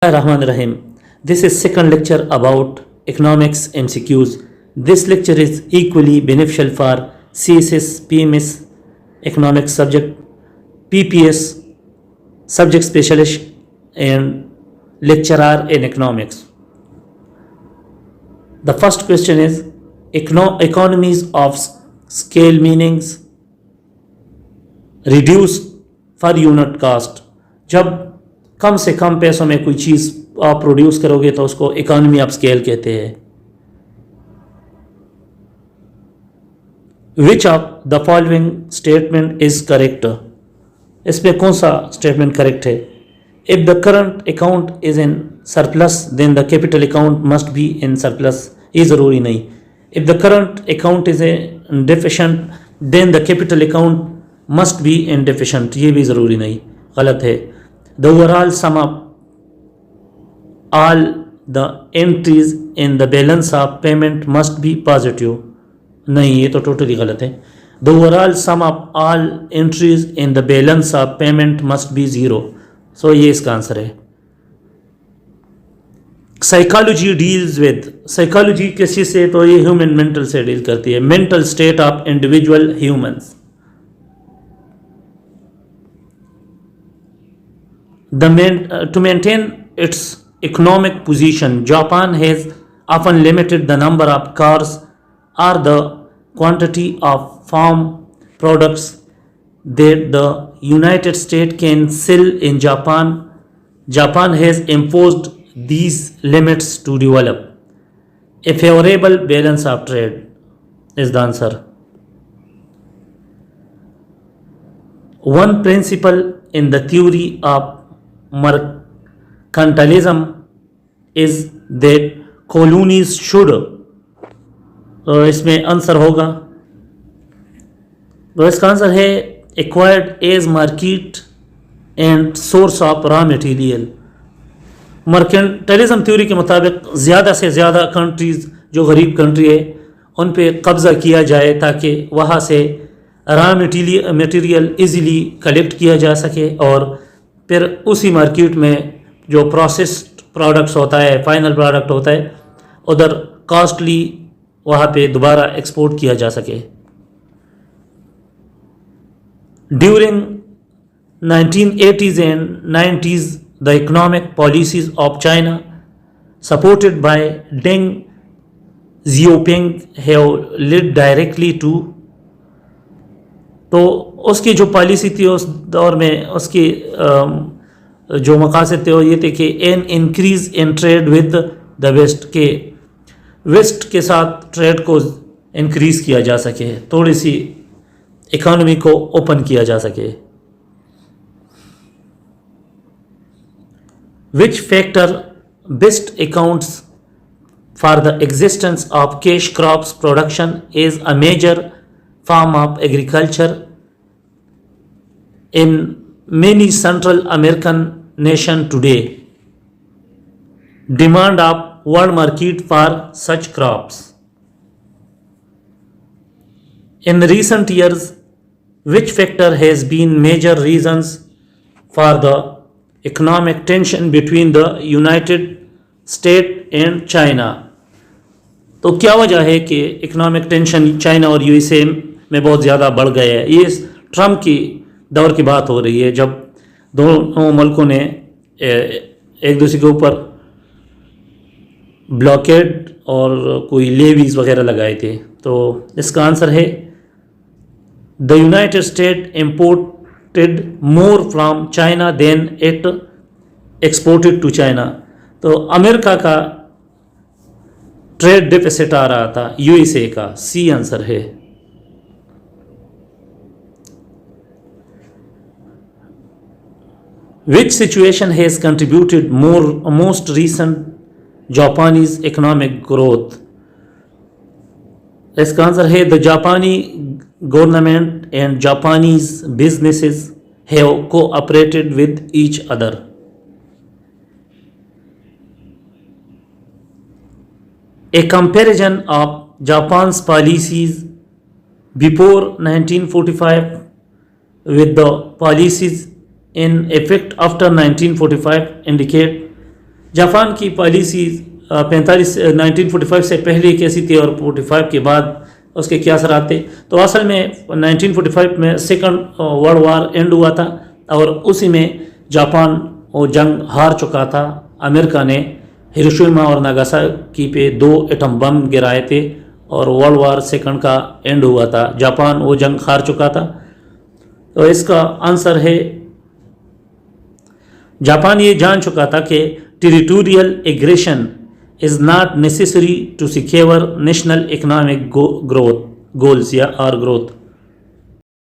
Rahman Rahim. This is second lecture about economics MCQs. This lecture is equally beneficial for CSS, PMS, economics subject, PPS, subject specialist, and lecturer in economics. The first question is economies of scale meanings reduce for unit cost. जब कम से कम पैसों में कोई चीज़ आप produce करोगे तो उसको economy of scale कहते हैं. Which of the following statement is correct. इसमें कौन सा स्टेटमेंट करेक्ट है? If the current account is in surplus then the capital account must be in surplus. ये ज़रूरी नहीं. If the current account is in deficient then the capital account must be in deficient. ये भी ज़रूरी नहीं, गलत है. The overall sum of all the entries in the balance of payment must be positive. नहीं, ये तो टोटली गलत है. The overall sum of all entries in the balance of payment must be zero. So ये इसका answer है. Psychology deals with. Psychology किसी से तो ये human mental से डील करती है. Mental state of individual humans. To maintain its economic position, Japan has often limited the number of cars or the quantity of farm products that the United States can sell in Japan. Japan has imposed these limits to develop a favorable balance of trade is the answer. One principle in the theory of mercantilism is that colonies should. तो इसमें answer होगा, तो इसका answer है acquired as market and source of raw material. Mercantilism theory के मुताबिक ज़्यादा से ज़्यादा कंट्रीज़ जो गरीब कंट्री है उन पे कब्ज़ा किया जाए ताकि वहाँ से रॉ मटेरियल इजीली कलेक्ट किया जा सके और फिर उसी मार्केट में जो प्रोसेस्ड प्रोडक्ट्स होता है, फाइनल प्रोडक्ट होता है, उधर कॉस्टली वहाँ पे दोबारा एक्सपोर्ट किया जा सके. During 1980s and 90s the economic policies of China supported by Deng Xiaoping have lead directly to. तो उसकी जो पॉलिसी थी उस दौर में, उसकी जो मकासद थे वो ये थे कि an increase in trade with the west, के वेस्ट के साथ ट्रेड को इंक्रीज़ किया जा सके, थोड़ी सी इकोनॉमी को ओपन किया जा सके. Which factor best accounts for the existence of cash crops production is a major form of agriculture in many Central American nations today. Demand of world market for such crops. In recent years, which factor has been major reasons for the economic tension between the United States and China? तो क्या वजह है कि economic tension China और USA में बहुत ज़्यादा बढ़ गया है? ये ट्रम्प की दौर की बात हो रही है जब दोनों मुल्कों ने एक दूसरे के ऊपर ब्लॉकेड और कोई लेवीज वगैरह लगाए थे. तो इसका आंसर है the United State imported more from China than it exported to China. तो अमेरिका का ट्रेड डिफिसिट आ रहा था यूएसए का. सी आंसर है. Which situation has contributed most recent Japanese economic growth? इसका आंसर है the Japanese government and Japanese businesses have cooperated with each other. A comparison of Japan's policies before 1945 with the policies in effect after 1945 indicate Japan की policy 1945 से पहले कैसी थी और 45 के बाद उसके क्या असर आते। तो असल में 1945 में सेकंड वर्ल्ड वार एंड हुआ था और उसी में जापान वो जंग हार चुका था। अमेरिका ने हिरोशिमा और नागासाकी पे 2 एटम बम गिराए थे और वर्ल्ड वार सेकंड का एंड हुआ था। जापान वो जंग हार चुका था। तो इसका आंसर है, जापान ये जान चुका था कि territorial aggression is not necessary to secure national economic growth goals या और ग्रोथ।